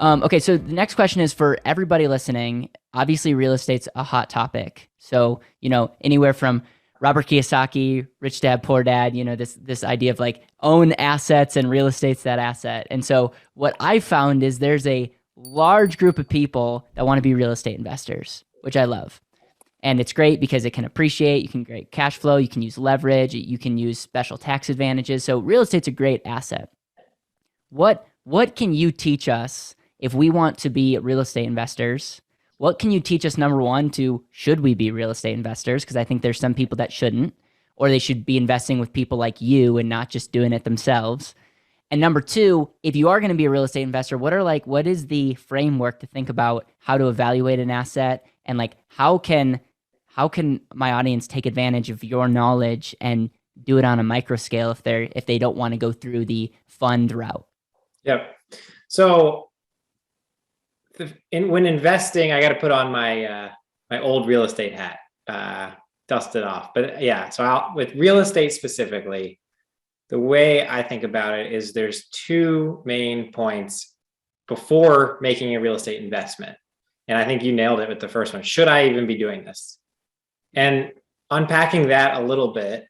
Okay, so the next question is for everybody listening. Obviously, real estate's a hot topic. So, anywhere from Robert Kiyosaki, Rich Dad, Poor Dad, this idea of like own assets and real estate's that asset. And so what I found is there's a large group of people that want to be real estate investors, which I love. And it's great because it can appreciate, you can create cash flow, you can use leverage, you can use special tax advantages. So real estate's a great asset. What can you teach us if we want to be real estate investors? What can you teach us, number one, to should we be real estate investors? Because I think there's some people that shouldn't, or they should be investing with people like you and not just doing it themselves. And number two, if you are going to be a real estate investor, what is the framework to think about how to evaluate an asset, and like how can my audience take advantage of your knowledge and do it on a micro scale if they don't want to go through the fund route? Yep. So when investing, I got to put on my old real estate hat, dust it off. But yeah, so with real estate specifically, the way I think about it is there's two main points before making a real estate investment. And I think you nailed it with the first one. Should I even be doing this? And unpacking that a little bit,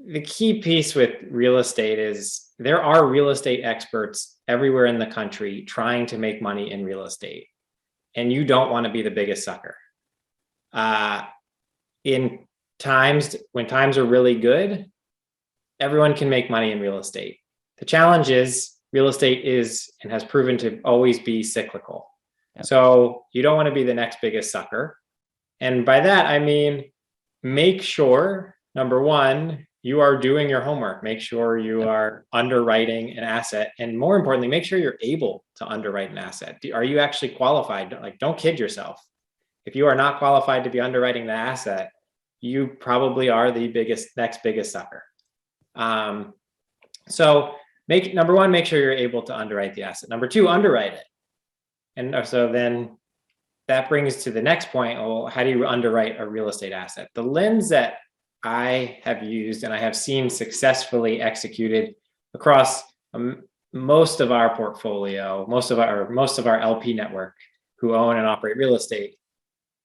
the key piece with real estate is there are real estate experts everywhere in the country trying to make money in real estate. And you don't want to be the biggest sucker. When times are really good, everyone can make money in real estate. The challenge is real estate is and has proven to always be cyclical. Yep. So you don't want to be the next biggest sucker. And by that, I mean, make sure, number one, you are doing your homework. Make sure you are underwriting an asset. And more importantly, make sure you're able to underwrite an asset. Are you actually qualified? Like, don't kid yourself. If you are not qualified to be underwriting the asset, you probably are the next biggest sucker. So number one, make sure you're able to underwrite the asset. Number two, underwrite it. And so then that brings to the next point. Well, how do you underwrite a real estate asset? The lens that I have used and I have seen successfully executed across most of our portfolio, most of our LP network who own and operate real estate,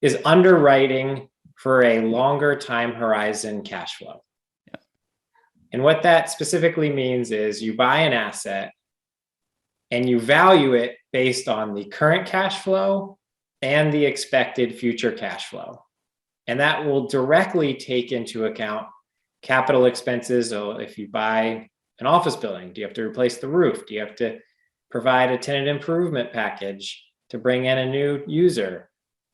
is underwriting for a longer time horizon cash flow. Yeah. And what that specifically means is you buy an asset and you value it based on the current cash flow and the expected future cash flow. And that will directly take into account capital expenses. So if you buy an office building, do you have to replace the roof? Do you have to provide a tenant improvement package to bring in a new user?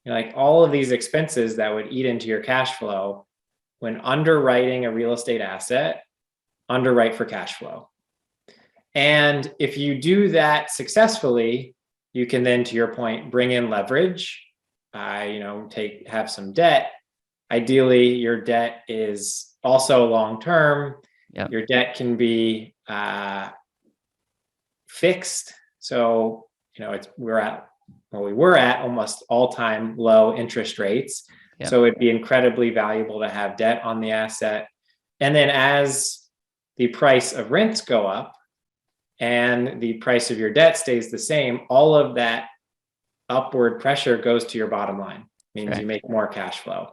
Like all of these expenses that would eat into your cash flow. When underwriting a real estate asset, underwrite for cash flow. And if you do that successfully, you can then, to your point, bring in leverage, have some debt. Ideally, your debt is also long-term. Yep. Your debt can be fixed. So, we were at almost all-time low interest rates. Yep. So it'd be incredibly valuable to have debt on the asset. And then as the price of rents go up and the price of your debt stays the same, all of that upward pressure goes to your bottom line. Means right. You make more cash flow.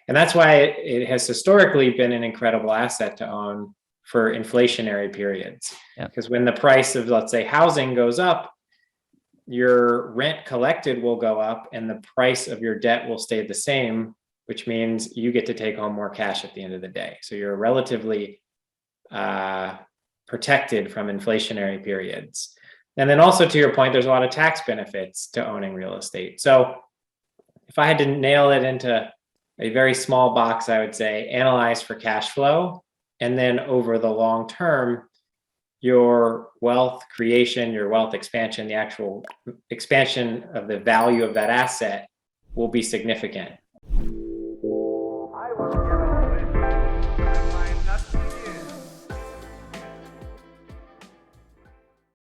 And that's why it has historically been an incredible asset to own for inflationary periods. Because when the price of, let's say, housing goes up, your rent collected will go up and the price of your debt will stay the same, which means you get to take home more cash at the end of the day. So you're relatively protected from inflationary periods. And then also, to your point, there's a lot of tax benefits to owning real estate. So if I had to nail it into a very small box, I would say analyze for cash flow. And then over the long term, your wealth creation, your wealth expansion, the actual expansion of the value of that asset will be significant.